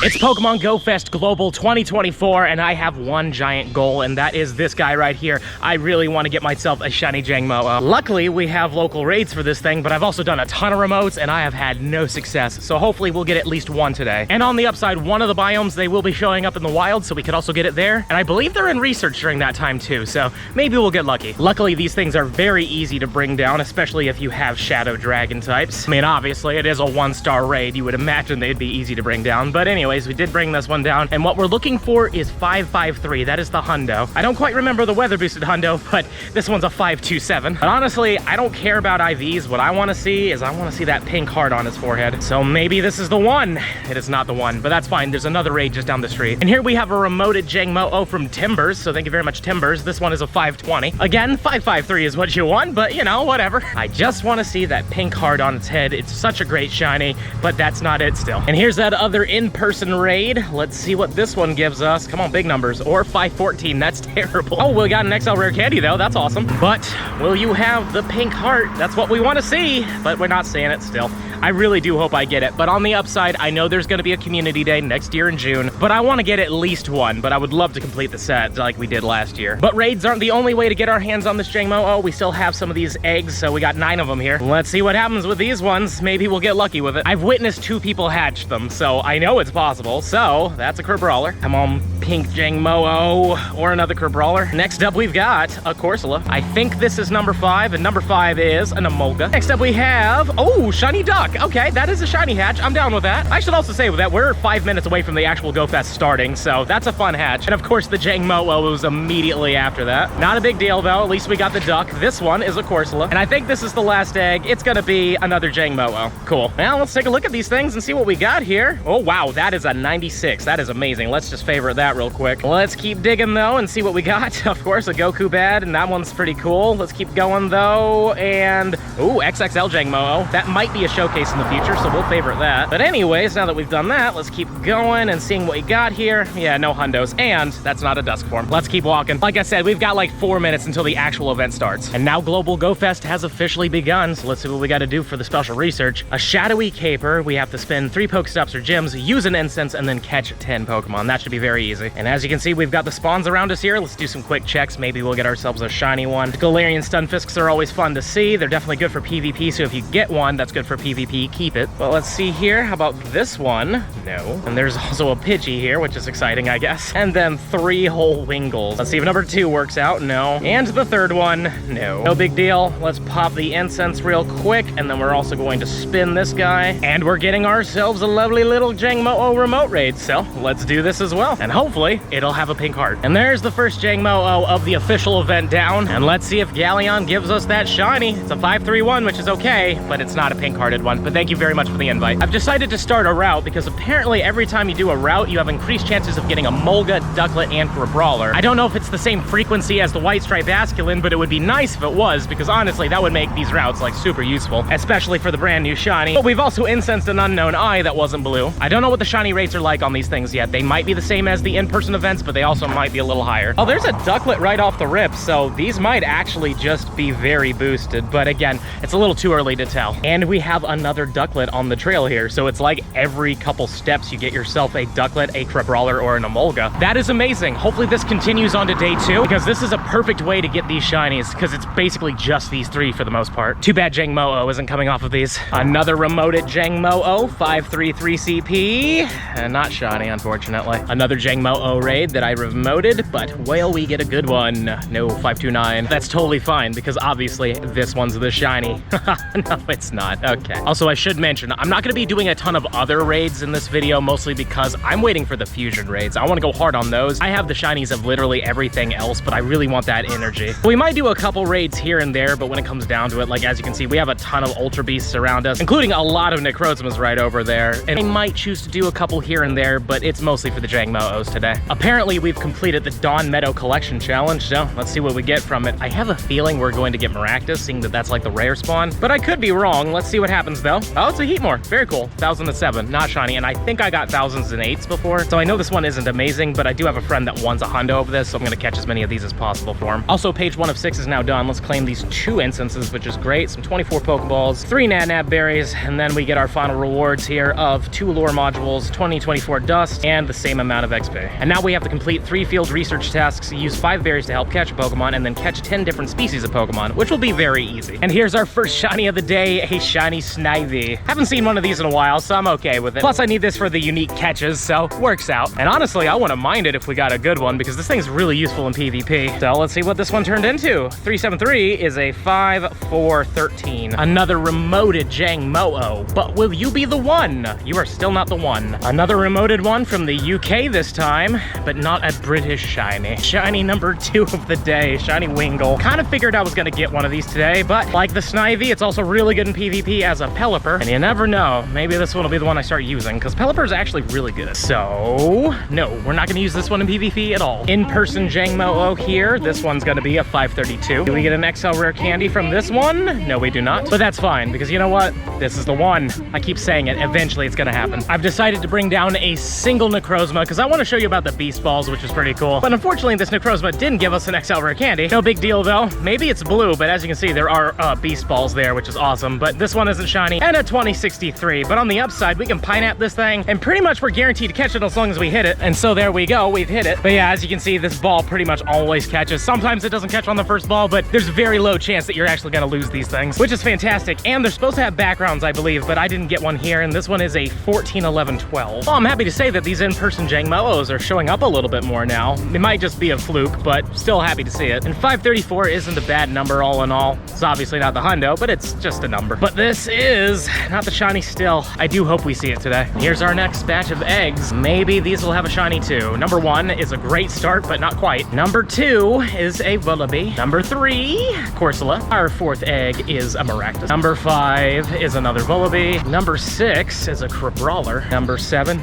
It's Pokemon GO Fest Global 2024, and I have one giant goal, and that is this guy right here. I really want to get myself a Shiny Jangmo-o. Luckily, we have local raids for this thing, but I've also done a ton of remotes, and I have had no success. So hopefully we'll get at least one today. And on the upside, one of the biomes, they will be showing up in the wild, so we could also get it there. And I believe they're in research during that time too, so maybe we'll get lucky. Luckily, these things are very easy to bring down, especially if you have Shadow Dragon types. I mean, obviously, it is a one-star raid. You would imagine they'd be easy to bring down, but anyways, we did bring this one down, and what we're looking for is 553. That is the hundo. I don't quite remember the weather boosted hundo, but this one's a 527. But honestly, I don't care about IVs. What I want to see is I want to see that pink heart on his forehead. So maybe this is the one. It is not the one, but that's fine. There's another raid just down the street. And here we have a remoted Jangmo-o from Timbers, so thank you very much, Timbers. This one is a 520. Again, 553 is what you want, but you know, whatever. I just want to see that pink heart on its head. It's such a great shiny, but that's not it still. And here's that other in-person raid. Let's see what this one gives us. Come on, big numbers. Or 514. That's terrible. Oh, we got an XL rare candy though. That's awesome. But will you have the pink heart? That's what we want to see, but we're not seeing it still. I really do hope I get it. But on the upside, I know there's going to be a community day next year in June, but I want to get at least one. But I would love to complete the set like we did last year. But raids aren't the only way to get our hands on this Jangmo-o. We still have some of these eggs, so we got 9 of them here. Let's see what happens with these ones. Maybe we'll get lucky with it. I've witnessed 2 people hatch them, so I know it's possible. So that's a Crabrawler. Come on, pink Jangmo-o, or another Crabrawler. Next up, we've got a Corsola. I think this is number 5, and number 5 is an Emolga. Next up, we have, oh, Shiny Duck. Okay, that is a shiny hatch. I'm down with that. I should also say that we're 5 minutes away from the actual Go Fest starting, so that's a fun hatch. And of course, the Jangmo-o was immediately after that. Not a big deal, though. At least we got the duck. This one is a Corsola, and I think this is the last egg. It's gonna be another Jangmo-o. Cool. Now, let's take a look at these things and see what we got here. Oh, wow, that is a 96. That is amazing. Let's just favorite that real quick. Let's keep digging, though, and see what we got. Of course, a Goku bad, and that one's pretty cool. Let's keep going, though, and ooh, XXL Jangmo-o. That might be a showcase in the future, so we'll favorite that. But anyways, now that we've done that, let's keep going and seeing what we got here. Yeah, no hundos, and that's not a dusk form. Let's keep walking. Like I said, we've got like 4 minutes until the actual event starts. And now Global Go Fest has officially begun, so let's see what we got to do for the special research. A shadowy caper. We have to spin 3 Pokestops or gyms, use an incense, and then catch 10 Pokemon. That should be very easy. And as you can see, we've got the spawns around us here. Let's do some quick checks. Maybe we'll get ourselves a shiny one. The Galarian Stunfisks are always fun to see. They're definitely good for PvP, so if you get one that's good for PvP, keep it. But let's see here. How about this one? No. And there's also a Pidgey here, which is exciting, I guess. And then 3 whole Wingles. Let's see if number 2 works out. No. And the third one. No. No big deal. Let's pop the incense real quick, and then we're also going to spin this guy. And we're getting ourselves a lovely little Jangmo-o remote raid. So let's do this as well. And hopefully it'll have a pink heart. And there's the first Jangmo-o of the official event down. And let's see if Galleon gives us that shiny. It's a 531, which is okay, but it's not a pink hearted one. But thank you very much for the invite. I've decided to start a route because apparently every time you do a route, you have increased chances of getting a Molga, Ducklet, and Crabrawler. I don't know if it's the same frequency as the White Stripe Basculin, but it would be nice if it was, because honestly, that would make these routes like super useful, especially for the brand new shiny. But we've also incensed an unknown eye that wasn't blue. I don't know what the shiny rates are like on these things yet. They might be the same as the in-person events, but they also might be a little higher. Oh, there's a Ducklet right off the rip, so these might actually just be very boosted, but again, it's a little too early to tell. And we have another Ducklet on the trail here, so it's like every couple steps you get yourself a Ducklet, a Crabrawler, or an Emolga. That is amazing. Hopefully this continues on to day 2, because this is a perfect way to get these shinies, because it's basically just these 3 for the most part. Too bad Jangmo-o isn't coming off of these. Another remoted Jangmo-o, 533 CP, and not shiny, unfortunately. Another Jangmo-o raid that I remoted, but will we get a good one? No, 529. That's totally fine, because obviously this one's the shiny. No, it's not. Okay. Also, I should mention, I'm not going to be doing a ton of other raids in this video, mostly because I'm waiting for the fusion raids. I want to go hard on those. I have the shinies of literally everything else, but I really want that energy. We might do a couple raids here and there, but when it comes down to it, like as you can see, we have a ton of Ultra Beasts around us, including a lot of Necrozamas right over there. And I might choose to do a couple here and there, but it's mostly for the Jangmo-os today. Apparently, we've completed the Dawn Meadow Collection Challenge, so let's see what we get from it. I have a feeling we're going to get Maractus, seeing that that's like the rare spawn, but I could be wrong. Let's see what happens though. Oh, it's a Heatmore. Very cool. 1007, not shiny. And I think I got 1008s before. So I know this one isn't amazing, but I do have a friend that wants a hundo of this, so I'm gonna catch as many of these as possible for him. Also, page 1 of 6 is now done. Let's claim these 2 instances, which is great. Some 24 Pokeballs, 3 Nab berries, and then we get our final rewards here of 2 lure modules, 2024 dust, and the same amount of XP. And now we have to complete 3 field research tasks, use 5 berries to help catch a Pokemon, and then catch 10 different species of Pokemon, which will be very easy. And here's our first shiny of the day, a shiny Snivy. Haven't seen one of these in a while, so I'm okay with it. Plus, I need this for the unique catches, so works out. And honestly, I wouldn't mind it if we got a good one, because this thing's really useful in PvP. So let's see what this one turned into. 373 is a 5-4-13. Another remoted Jangmo-o. But will you be the one? You are still not the one. Another remoted one from the UK this time, but not a British shiny. Shiny number 2 of the day, shiny Wingull. Kind of figured I was gonna get one of these today, but like the Snivy, it's also really good in PvP as a Pelipper, and you never know, maybe this one will be the one I start using, because Pelipper is actually really good. So, no, we're not gonna use this one in PvP at all. In-person Jangmo-o here, this one's gonna be a 532. Do we get an XL Rare Candy from this one? No, we do not, but that's fine, because you know what? This is the one. I keep saying it, eventually it's gonna happen. I've decided to bring down a single Necrozma, because I want to show you about the Beast Balls, which is pretty cool. But unfortunately, this Necrozma didn't give us an XL Rare Candy. No big deal though. Maybe it's blue, but as you can see, there are Beast Balls there, which is awesome. But this one isn't shiny, and a 2063. But on the upside, we can Pineapple this thing, and pretty much we're guaranteed to catch it as long as we hit it. And so there we go, we've hit it. But yeah, as you can see, this ball pretty much always catches. Sometimes it doesn't catch on the first ball, but there's very low chance that you're actually gonna lose these things, which is fantastic. And they're supposed to have backgrounds, I believe, but I didn't get one here, and this one is a 14, 11, 12. Well, I'm happy to say that these in-person Jangmo-os are showing up a little bit more now. It might just be a fluke, but still happy to see it. And 534 isn't a bad number all in all. It's obviously not the hundo, but it's just a number. But this is not the shiny still. I do hope we see it today. Here's our next batch of eggs. Maybe these will have a shiny too. Number 1 is a great start, but not quite. Number 2 is a Vullaby. Number 3, Corsola. Our 4th egg is a Maractus. Number 5 is another Vullaby. Number 6 is a Crabrawler. Number 7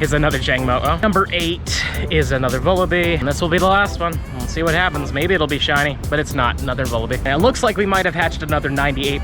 is another Jangmo-o. Number 8 is another Vullaby. And this will be the last one. We'll see what happens. Maybe it'll be shiny, but it's not. Another Vullaby. And it looks like we might have hatched another 98%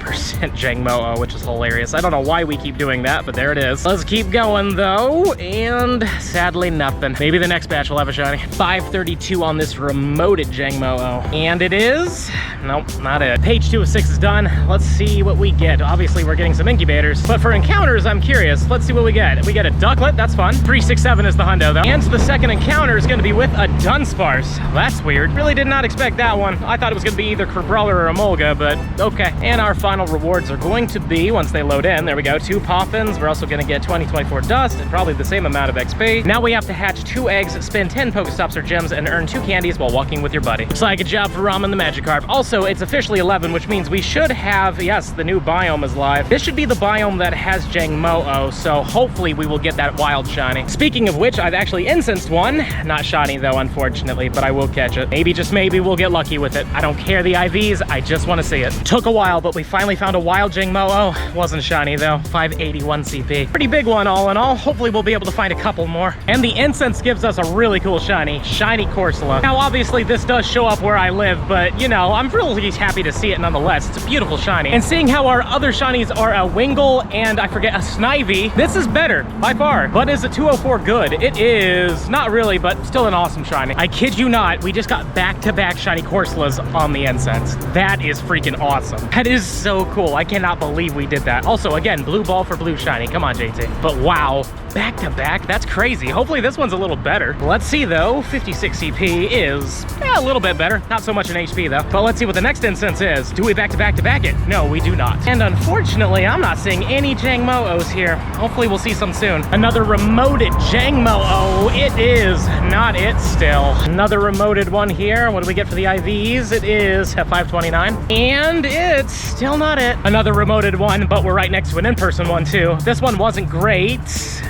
Jangmo-o, which is hilarious. I don't know why we keep doing that, but there it is. Let's keep going though, and sadly nothing. Maybe the next batch will have a shiny. 532 on this remoted Jangmo-o. And it is... Nope, not it. Page 2 of 6 is done. Let's see what we get. Obviously, we're getting some incubators, but for encounters, I'm curious. Let's see what we get. We get a Ducklet, that's fun. 367 is the hundo though. And the second encounter is gonna be with a Dunsparce. That's weird. Really did not expect that one. I thought it was gonna be either Crabrawler or a Molga, but okay. And our final rewards are going to be, once they load in, there we go, 2 Poffins. We're also gonna get 2024 dust and probably the same amount of XP. Now we have to hatch 2 eggs, spin 10 Pokestops or gems, and earn 2 candies while walking with your buddy. Looks like a job for Ramen the Magikarp. Also, it's officially 11, which means we should have, yes, the new biome is live. This should be the biome that has Jangmo-o, so hopefully we will get that wild shiny. Speaking of which, I've actually instanced one. Not shiny though, unfortunately, but I will catch it. Maybe, just maybe, we'll get lucky with it. I don't care the IVs, I just want to see it. Took a while, but we finally found a wild Jangmo-o. Wasn't shiny though, 581 CP. Pretty big one all in all. Hopefully we'll be able to find a couple more. And the incense gives us a really cool shiny, shiny Corsola. Now obviously this does show up where I live, but you know, I'm really happy to see it nonetheless. It's a beautiful shiny. And seeing how our other shinies are a Wingull and I forget, a Snivy, this is better by far. But is a 204 good? It is not really, but still an awesome shiny. I kid you not, we just got back-to-back shiny Corsolas on the incense. That is freaking awesome. That is so cool. I cannot believe we did that. Also, again, blue ball for blue shiny. Come on, JT. But wow, back-to-back, that's crazy. Hopefully this one's a little better. Let's see though, 56 CP is a little bit better. Not so much in HP though. But let's see what the next instance is. Do we back-to-back-to-back it? No, we do not. And unfortunately, I'm not seeing any Jangmo-os here. Hopefully we'll see some soon. Another remoted Jangmo-o. It is not it still. Another remoted one here. What do we get for the IVs? It is a 529. And it's still not it. Another remoted one, but we're right next to an in-person one too. This one wasn't great.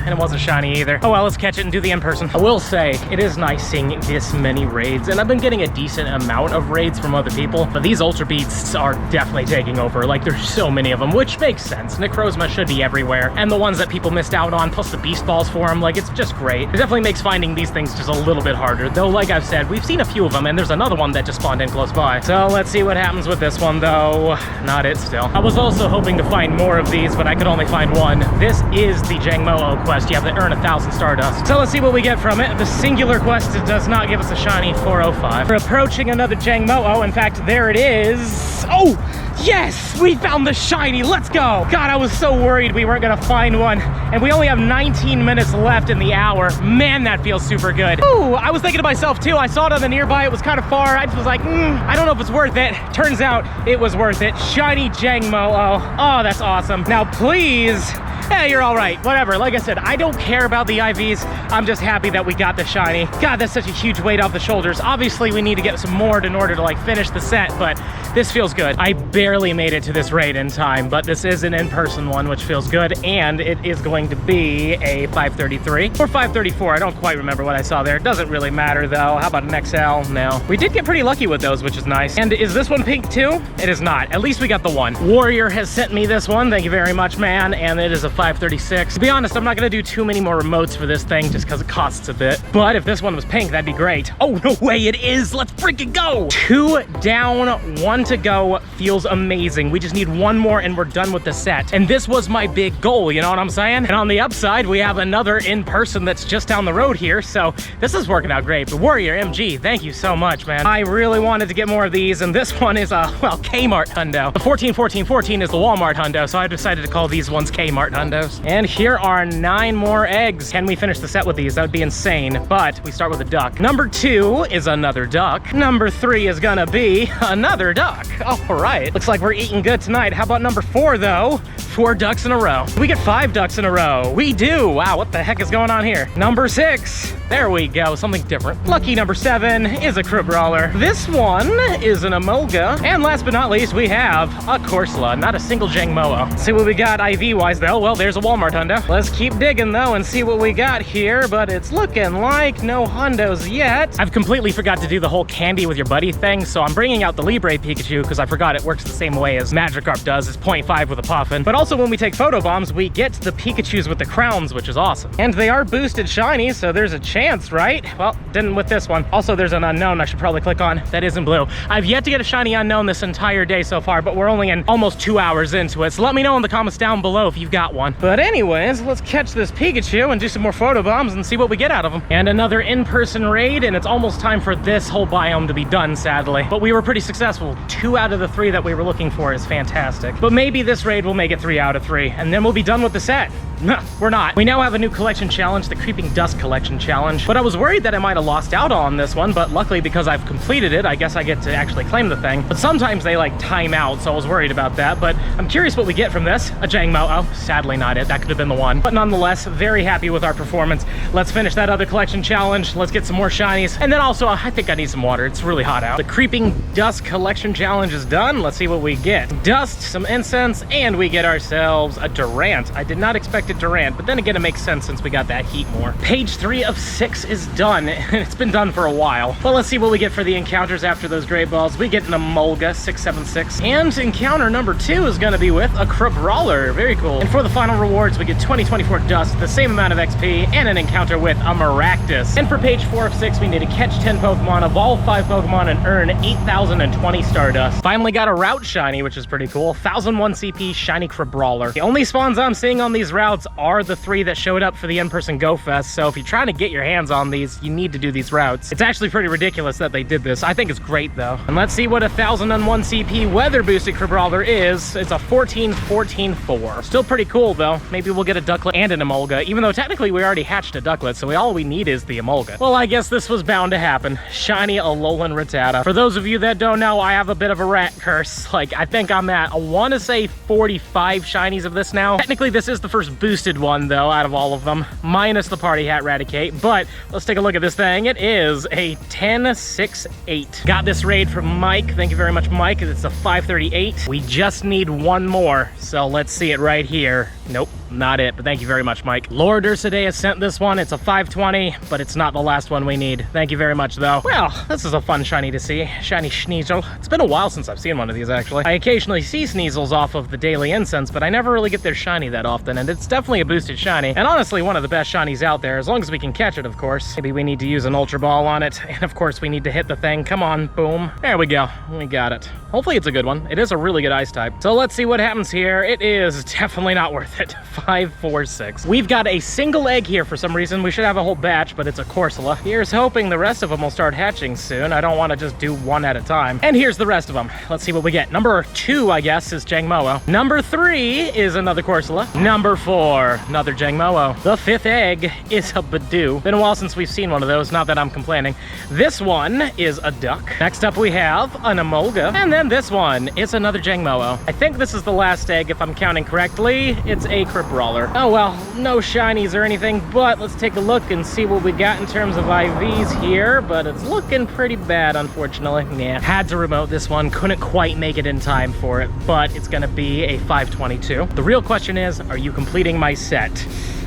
And it wasn't shiny either. Oh well, let's catch it and do the in-person. I will say, it is nice seeing this many raids, and I've been getting a decent amount of raids from other people, but these Ultra Beasts are definitely taking over. Like, there's so many of them, which makes sense. Necrozma should be everywhere, and the ones that people missed out on, plus the Beast Balls for them, like, it's just great. It definitely makes finding these things just a little bit harder, though, like I've said, we've seen a few of them, and there's another one that just spawned in close by. So let's see what happens with this one, though. Not it still. I was also hoping to find more of these, but I could only find one. This is the Jangmo-o quest. You have to earn 1,000 Stardust. So let's see what we get from it. The singular quest does not give us a shiny 405. We're approaching another Jangmo-o. In fact, there it is. Oh, yes, we found the shiny. Let's go. God, I was so worried we weren't gonna find one, and we only have 19 minutes left in the hour. Man, that feels super good. Ooh, I was thinking to myself too, I saw it on the nearby, it was kind of far. I just was like, I don't know if it's worth it. Turns out it was worth it. Shiny Jangmo-o. Oh, that's awesome. Now please, yeah, you're all right, whatever. Like I said, I don't care about the IVs. I'm just happy that we got the shiny. God, that's such a huge weight off the shoulders. Obviously, we need to get some more in order to like finish the set, but this feels good. I barely made it to this raid in time, but this is an in-person one, which feels good, and it is going to be a 533 or 534. I don't quite remember what I saw there. It doesn't really matter though. How about an XL? No. We did get pretty lucky with those, which is nice. And is this one pink too? It is not. At least we got the one. Warrior has sent me this one. Thank you very much, man. And it is a 536. To be honest, I'm not gonna do too many more remotes for this thing just because it costs a bit. But if this one was pink, that'd be great. Oh, no way, it is. Let's freaking go. 2 down, 1 to go. Feels amazing. We just need one more and we're done with the set. And this was my big goal, you know what I'm saying? And on the upside, we have another in-person that's just down the road here. So this is working out great. But Warrior MG, thank you so much, man. I really wanted to get more of these, and this one is a, well, Kmart hundo. The 14, 14, 14 is the Walmart hundo, so I decided to call these ones Kmart hundos. And here are 9 more eggs. Can we finish the set with these? That would be insane, but we start with a duck. Number 2 is another duck. Number 3 is gonna be another duck. All right, looks like we're eating good tonight. How about number 4 though? 4 ducks in a row. We get 5 ducks in a row. We do. Wow, what the heck is going on here? Number 6. There we go, something different. Lucky number 7 is a Crabrawler. This one is an Emolga. And last but not least, we have a Corsola, not a single Jangmo-o. See what we got IV-wise though. Well, there's a Walmart hundo. Let's keep digging though and see what we got here, but it's looking like no hundos yet. I've completely forgot to do the whole candy with your buddy thing, so I'm bringing out the Libre Pikachu because I forgot it works the same way as Magikarp does. It's 0.5 with a Puffin. But also when we take photo bombs, we get the Pikachus with the crowns, which is awesome. And they are boosted shinies, so there's a chance, right? Well, didn't with this one. Also, there's an unknown I should probably click on. That is in blue. I've yet to get a shiny unknown this entire day so far, but we're only in almost 2 hours into it. So let me know in the comments down below if you've got one. But anyways, let's catch this Pikachu and do some more photo bombs and see what we get out of them. And another in-person raid, and it's almost time for this whole biome to be done, sadly. But we were pretty successful. 2 out of the 3 that we were looking for is fantastic. But maybe this raid will make it 3 out of 3, and then we'll be done with the set. No, we're not. We now have a new collection challenge, the Creeping Dusk collection challenge. But I was worried that I might have lost out on this one, but luckily because I've completed it, I guess I get to actually claim the thing. But sometimes they like time out, so I was worried about that. But I'm curious what we get from this. A Jangmo-o. Sadly not it. That could have been the one. But nonetheless, very happy with our performance. Let's finish that other collection challenge. Let's get some more shinies. And then also, I think I need some water. It's really hot out. The Creeping Dusk collection challenge is done. Let's see what we get. Dust, some incense, and we get ourselves a Durant. I did not expect a Durant, but then again, it makes sense since we got that heat more. Page 3 of 6 is done, and it's been done for a while. But let's see what we get for the encounters after those gray balls. We get an Emolga 676, and encounter number 2 is gonna be with a Crabrawler. Very cool. And for the final rewards, we get 2024 Dust, the same amount of XP, and an encounter with a Maractus. And for page 4 of 6, we need to catch 10 Pokemon, evolve 5 Pokemon, and earn 8,020 Stardust. Finally got a route shiny, which is pretty cool. 1,001 CP Shiny Crabrawler. The only spawns I'm seeing on these routes are the 3 that showed up for the in-person Go Fest, so if you're trying to get your hands on these, you need to do these routes. It's actually pretty ridiculous that they did this. I think it's great though. And let's see what 1,001 CP weather boosted Crabrawler is. It's a 14-14-4. Still pretty cool though. Maybe we'll get a Ducklet and an Emolga, even though technically we already hatched a Ducklet, so all we need is the Emolga. Well, I guess this was bound to happen. Shiny Alolan Rattata. For those of you that don't know, I have a bit of a rat curse. Like, I think I'm at, I want to say 45 shinies of this now. Technically, this is the first boosted one though out of all of them, minus the Party Hat Raticate. But let's take a look at this thing. It is a 10-6-8. Got this raid from Mike. Thank you very much, Mike. It's a 538. We just need one more, so let's see it right here. Nope, not it, but thank you very much, Mike. Lord Ursaday has sent this one. It's a 520, but it's not the last one we need. Thank you very much, though. Well, this is a fun shiny to see. Shiny Sneasel. It's been a while since I've seen one of these, actually. I occasionally see Sneasels off of the daily incense, but I never really get their shiny that often, and it's definitely a boosted shiny. And honestly, one of the best shinies out there, as long as we can catch it, of course. Maybe we need to use an Ultra Ball on it, and of course we need to hit the thing. Come on, boom. There we go. We got it. Hopefully it's a good one. It is a really good ice type. So let's see what happens here. It is definitely not worth it. 5, 4, 6. We've got a single egg here for some reason. We should have a whole batch, but it's a Corsola. Here's hoping the rest of them will start hatching soon. I don't want to just do one at a time. And here's the rest of them. Let's see what we get. Number 2, I guess, is Jangmo-o. Number 3 is another Corsola. Number 4, another Jangmo-o. The 5th egg is a Badoo. Been a while since we've seen one of those, not that I'm complaining. This one is a duck. Next up we have an Emolga. And then this one is another Jangmo-o. I think this is the last egg if I'm counting correctly. It's a Criprawler. Oh well, no shinies or anything, but let's take a look and see what we got in terms of IVs here, but it's looking pretty bad, unfortunately. Yeah, had to remote this one, couldn't quite make it in time for it, but it's gonna be a 522. The real question is, are you completing my set?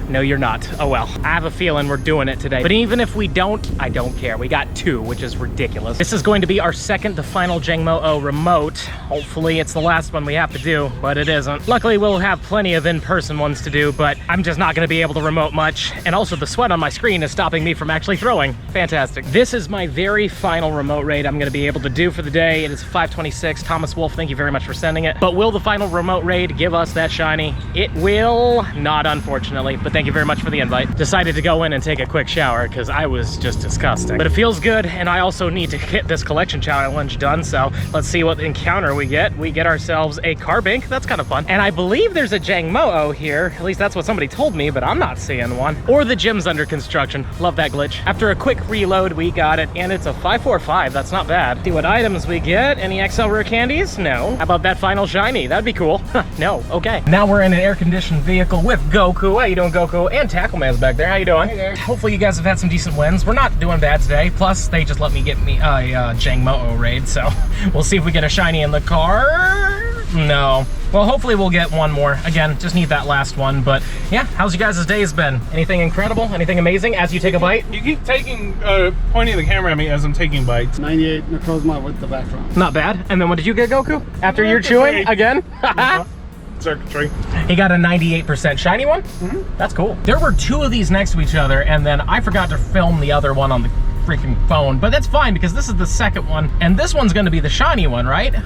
No, you're not. Oh well. I have a feeling we're doing it today. But even if we don't, I don't care. We got 2, which is ridiculous. This is going to be our second to final Jangmo-o remote. Hopefully it's the last one we have to do, but it isn't. Luckily, we'll have plenty of in-person ones to do, but I'm just not gonna be able to remote much. And also the sweat on my screen is stopping me from actually throwing. Fantastic. This is my very final remote raid I'm gonna be able to do for the day. It is 526. Thomas Wolf, thank you very much for sending it. But will the final remote raid give us that shiny? It will not, unfortunately, but thank you very much for the invite. Decided to go in and take a quick shower because I was just disgusting. But it feels good, and I also need to get this collection challenge done, so let's see what encounter we get. We get ourselves a Carbink. That's kind of fun. And I believe there's a Jangmo-o here. At least that's what somebody told me, but I'm not seeing one. Or the gym's under construction. Love that glitch. After a quick reload, we got it, and it's a 545. That's not bad. See what items we get. Any XL rare candies? No. How about that final shiny? That'd be cool. No. Okay. Now we're in an air-conditioned vehicle with Goku. How you doing, Goku? And Tackleman's back there. How you doing? Hey there. Hopefully you guys have had some decent wins. We're not doing bad today. Plus, they just let me get me a Jangmo-o raid, so we'll see if we get a shiny in the car. No. Well, hopefully we'll get one more. Again, just need that last one. But yeah, how's you guys' days been? Anything incredible? Anything amazing as you take a bite? You keep pointing the camera at me as I'm taking bites. 98 Necrozma with the background. Not bad. And then what did you get, Goku? After you're chewing again? Circuitry. He got a 98% shiny one? That's cool. There were 2 of these next to each other, and then I forgot to film the other one on the freaking phone, but that's fine because this is the second one, and this one's gonna be the shiny one, right? No,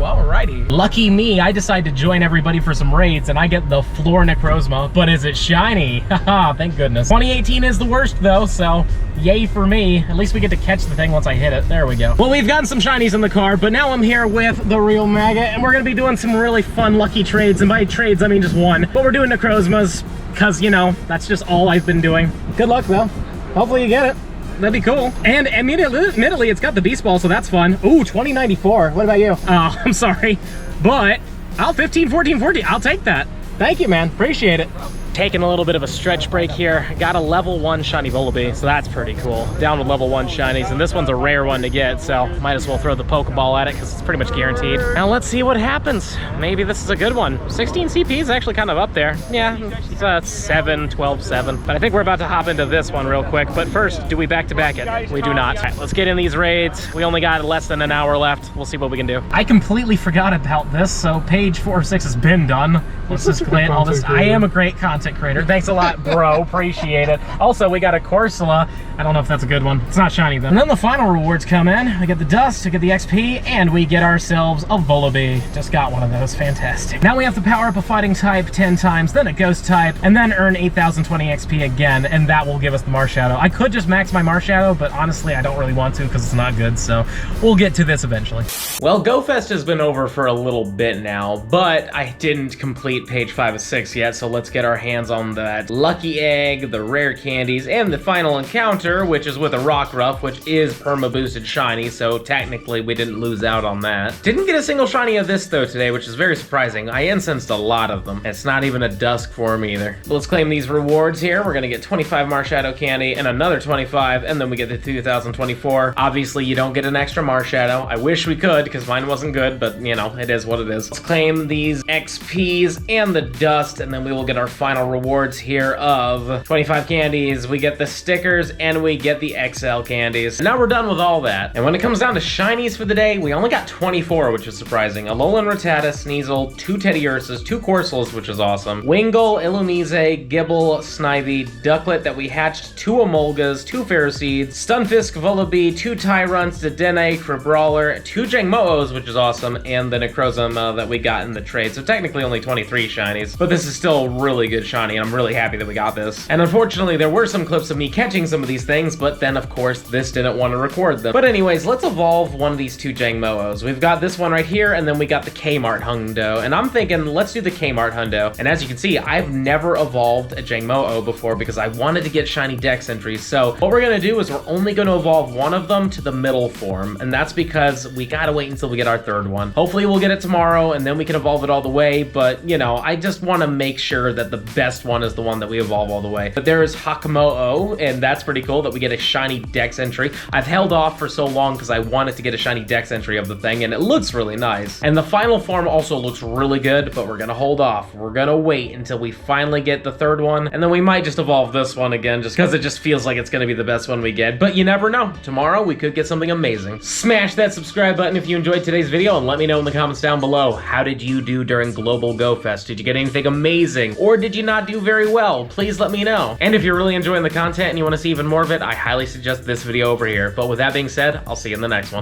alrighty. Lucky me, I decide to join everybody for some raids, and I get the Floor Necrozma, but is it shiny? Haha, thank goodness. 2018 is the worst though, so yay for me. At least we get to catch the thing once I hit it. There we go. Well, we've gotten some shinies in the car, but now I'm here with the real Maggot, and we're gonna be doing some really fun lucky trades, and by trades I mean just one. But we're doing Necrozmas, because, you know, that's just all I've been doing. Good luck though. Hopefully you get it. That'd be cool. And admittedly, it's got the Beast Ball, so that's fun. Ooh, 2094. What about you? Oh, I'm sorry. But I'll 15, 14, 14. I'll take that. Thank you, man. Appreciate it. Taking a little bit of a stretch break here. Got a level 1 shiny Volibee, so that's pretty cool. Down with level 1 shinies, and this one's a rare one to get, so might as well throw the Pokeball at it because it's pretty much guaranteed. Now let's see what happens. Maybe this is a good one. 16 CP is actually kind of up there. Yeah, it's 7, 12, 7. But I think we're about to hop into this one real quick. But first, do we back-to-back it? We do not. All right, let's get in these raids. We only got less than an hour left. We'll see what we can do. I completely forgot about this, so page 4 of 6 has been done. Let's just glance all this. I am a great content creator. Thanks a lot, bro. Appreciate it. Also, we got a Corsola. I don't know if that's a good one. It's not shiny, though. And then the final rewards come in. We get the dust, we get the XP, and we get ourselves a Volibee. Just got one of those. Fantastic. Now we have to power up a fighting type 10 times, then a ghost type, and then earn 8,020 XP again, and that will give us the Marshadow. I could just max my Marshadow, but honestly, I don't really want to because it's not good, so we'll get to this eventually. Well, Go Fest has been over for a little bit now, but I didn't complete page 5 of 6 yet, so let's get our hands on that lucky egg, the rare candies, and the final encounter. Vulture, which is with a Rockruff, which is perma-boosted shiny, so technically we didn't lose out on that. Didn't get a single shiny of this though today, which is very surprising. I instanced a lot of them. It's not even a dusk form either. Let's claim these rewards here. We're gonna get 25 Marshadow candy and another 25, and then we get the 2024. Obviously, you don't get an extra Marshadow. I wish we could, because mine wasn't good, but you know, it is what it is. Let's claim these XPs and the dust, and then we will get our final rewards here of 25 candies. We get the stickers, and we get the XL candies. Now we're done with all that. And when it comes down to shinies for the day, we only got 24, which is surprising. Alolan Rattata, Sneasel, 2 Teddy Ursas, 2 Corsals, which is awesome. Wingull, Illumise, Gibble, Snivy, Ducklet that we hatched, 2 Emolgas, 2 Ferroseeds, Stunfisk, Vullaby, 2 Tyrants, Dedenne, Crabrawler, 2 Jangmo-os, which is awesome, and the Necrozma that we got in the trade. So technically only 23 shinies, but this is still a really good shiny, and I'm really happy that we got this. And unfortunately, there were some clips of me catching some of these things, but then of course this didn't want to record them. But anyways, let's evolve one of these 2 Jangmo-os. We've got this one right here, and then we got the Kmart Hundo, and I'm thinking let's do the Kmart Hundo. And as you can see, I've never evolved a Jangmo-o before because I wanted to get shiny dex entries. So what we're gonna do is we're only gonna evolve one of them to the middle form, and that's because we gotta wait until we get our 3rd one. Hopefully we'll get it tomorrow, and then we can evolve it all the way, but you know, I just want to make sure that the best one is the one that we evolve all the way. But there is Hakamo-o, and that's pretty cool that we get a shiny dex entry. I've held off for so long because I wanted to get a shiny dex entry of the thing, and it looks really nice. And the final form also looks really good, but we're gonna hold off. We're gonna wait until we finally get the 3rd one, and then we might just evolve this one again just because it just feels like it's gonna be the best one we get. But you never know. Tomorrow we could get something amazing. Smash that subscribe button if you enjoyed today's video, and let me know in the comments down below, how did you do during Global Go Fest? Did you get anything amazing, or did you not do very well? Please let me know. And if you're really enjoying the content and you want to see even more of it, I highly suggest this video over here. But with that being said, I'll see you in the next one.